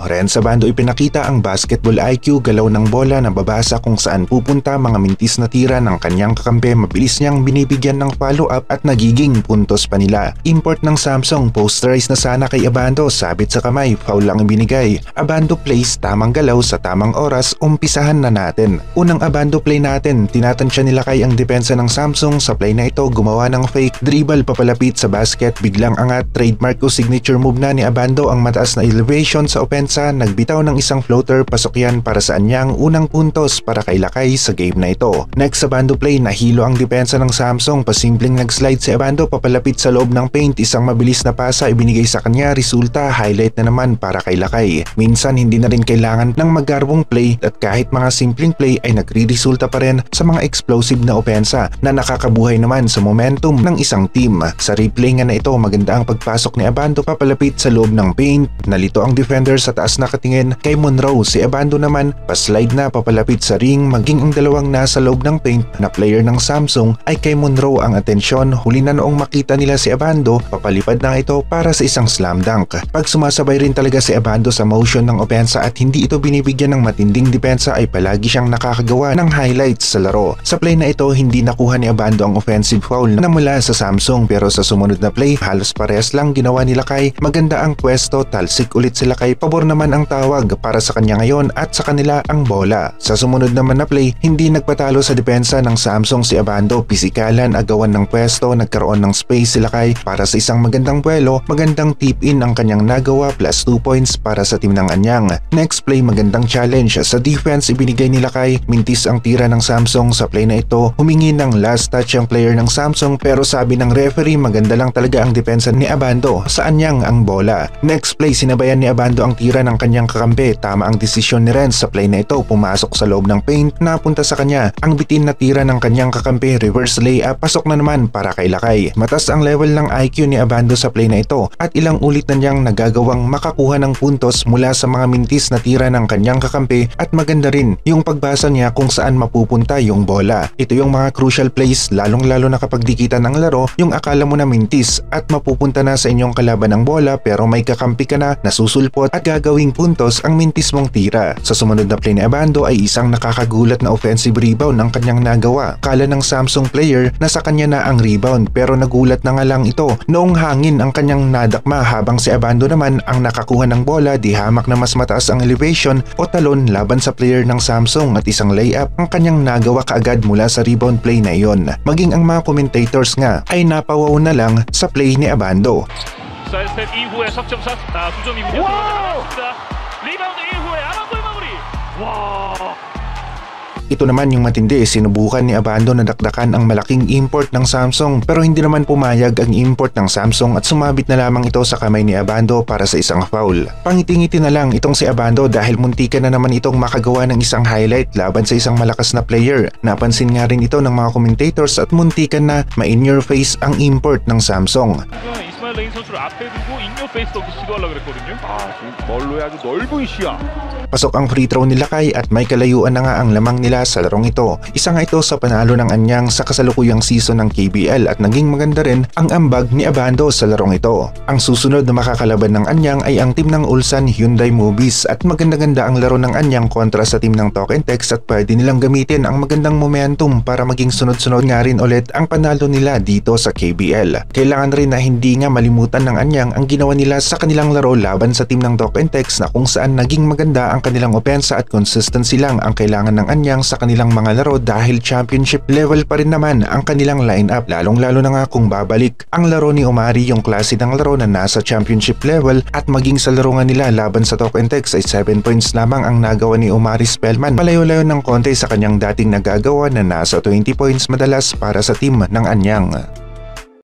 Renz Abando ipinakita ang basketball IQ, galaw ng bola na babasa kung saan pupunta, mga mintis na tira ng kanyang kakampi, mabilis niyang binibigyan ng follow-up at nagiging puntos pa nila. Import ng Samsung, posterize na sana kay Abando, sabit sa kamay, foul lang ibinigay. Abando plays, tamang galaw sa tamang oras, umpisahan na natin. Unang Abando play natin, tinatansya nila kay ang depensa ng Samsung. Sa play na ito, gumawa ng fake dribble papalapit sa basket, biglang angat, trademark o signature move na ni Abando ang mataas na elevation sa opensa, nagbitaw ng isang floater, pasok yan para sa anyang unang puntos para kay Lakay sa game na ito. Next Abando play, nahilo ang depensa ng Samsung, pasimpleng nag-slide si Abando papalapit sa loob ng paint, isang mabilis na pasa ibinigay sa kanya, resulta highlight na naman para kay Lakay. Minsan hindi na rin kailangan ng magarbong play at kahit mga simpleng play ay nagre-resulta pa rin sa mga explosive na opensa na nakakabuhay naman sa momentum ng isang team. Sa replay nga na ito, maganda ang pagpasok ni Abando papalapit sa loob ng paint, nalito ang defender sa taas nakatingin kay Monroe. Si Abando naman paslide na papalapit sa ring, maging ang dalawang nasa loob ng paint na player ng Samsung ay kay Monroe ang atensyon. Huli na noong makita nila si Abando, papalipad na ito para sa isang slam dunk. Pag sumasabay rin talaga si Abando sa motion ng opensa at hindi ito binibigyan ng matinding depensa ay palagi siyang nakakagawa ng highlights sa laro. Sa play na ito, hindi nakuha ni Abando ang offensive foul na mula sa Samsung, pero sa sumunod na play halos parehas lang ginawa ni Lakay. Maganda ang pwesto, talsik ulit si Lakay, pabor naman ang tawag para sa kanya ngayon at sa kanila ang bola. Sa sumunod naman na play, hindi nagpatalo sa depensa ng Samsung si Abando, pisikalan, agawan ng pwesto, nagkaroon ng space si Lakay para sa isang magandang buwelo, magandang tip-in ang kanyang nagawa plus 2 points para sa team ng anyang. Next play, magandang challenge sa defense ibinigay ni Lakay, mintis ang tira ng Samsung. Sa play na ito, humingi ng last touch ang player ng Samsung pero sabi ng referee maganda lang talaga ang depensa ni Abando sa anyang ang bola. Next play, sinabayan ni Abando ang tira ng kanyang kakampi, tama ang desisyon ni Renz. Sa play na ito, pumasok sa loob ng paint, napunta sa kanya ang bitin na tira ng kanyang kakampi, reverse layup, pasok na naman para kay Lakay. Matas ang level ng IQ ni Abando sa play na ito at ilang ulit na niyang nagagawang makakuha ng puntos mula sa mga mintis na tira ng kanyang kakampi at maganda rin yung pagbasa niya kung saan mapupunta yung bola. Ito yung mga crucial plays, lalong-lalo na kapag dikitan ng laro, yung akala mo na mintis at mapupunta na sa inyong kalaban ng bola pero may kakampi ka na, nasusulpot at gagawing puntos ang mintis mong tira. Sa sumunod na play ni Abando ay isang nakakagulat na offensive rebound ang kanyang nagawa. Kala ng Samsung player na sa kanya na ang rebound pero nagulat na nga lang ito noong hangin ang kanyang nadakma, habang si Abando naman ang nakakuha ng bola, di hamak na mas mataas ang elevation o talon laban sa player ng Samsung at isang layup ang kanyang nagawa kaagad mula sa rebound play na iyon. Maging ang mga commentators nga ay napawaw na lang sa play ni Abando. 사이드스텝 이후에 석점샷 9점이군요. 리바운드 이후에 아반도의 마무리. 와. Ito naman yung matindi, sinubukan ni Abando na dakdakan ang malaking import ng Samsung pero hindi naman pumayag ang import ng Samsung at sumabit na lamang ito sa kamay ni Abando para sa isang foul. Pangiti-ngiti na lang itong si Abando dahil muntikan na naman itong makagawa ng isang highlight laban sa isang malakas na player. Napansin nga rin ito ng mga commentators at muntikan na ma-in your face ang import ng Samsung. 이스마일 레인 선수를 앞에 두고 인요 페이스 덕기 시도하려고 그랬거든요. 지금 멀로의 아주 넓은 시야. Pasok ang free throw ni Lakay at may kalayuan na nga ang lamang nila sa larong ito. Isa nga ito sa panalo ng anyang sa kasalukuyang season ng KBL at naging maganda rin ang ambag ni Abando sa larong ito. Ang susunod na makakalaban ng anyang ay ang team ng Ulsan Hyundai Movies at maganda-ganda ang laro ng anyang kontra sa team ng Talk and Text at pwede nilang gamitin ang magandang momentum para maging sunod-sunod nga rin ulit ang panalo nila dito sa KBL. Kailangan rin na hindi nga malimutan ng anyang ang ginawa nila sa kanilang laro laban sa team ng Talk and Text na kung saan naging maganda ang kanilang opensa at consistency lang ang kailangan ng anyang sa kanilang mga laro dahil championship level pa rin naman ang kanilang lineup, lalong-lalo na nga kung babalik ang laro ni Omari, yung klase ng laro na nasa championship level, at maging sa laro nga nila laban sa Talk and Text ay 7 points lamang ang nagawa ni Omari Spellman, palayo-layo ng konti sa kanyang dating nagagawa na nasa 20 points madalas para sa team ng anyang.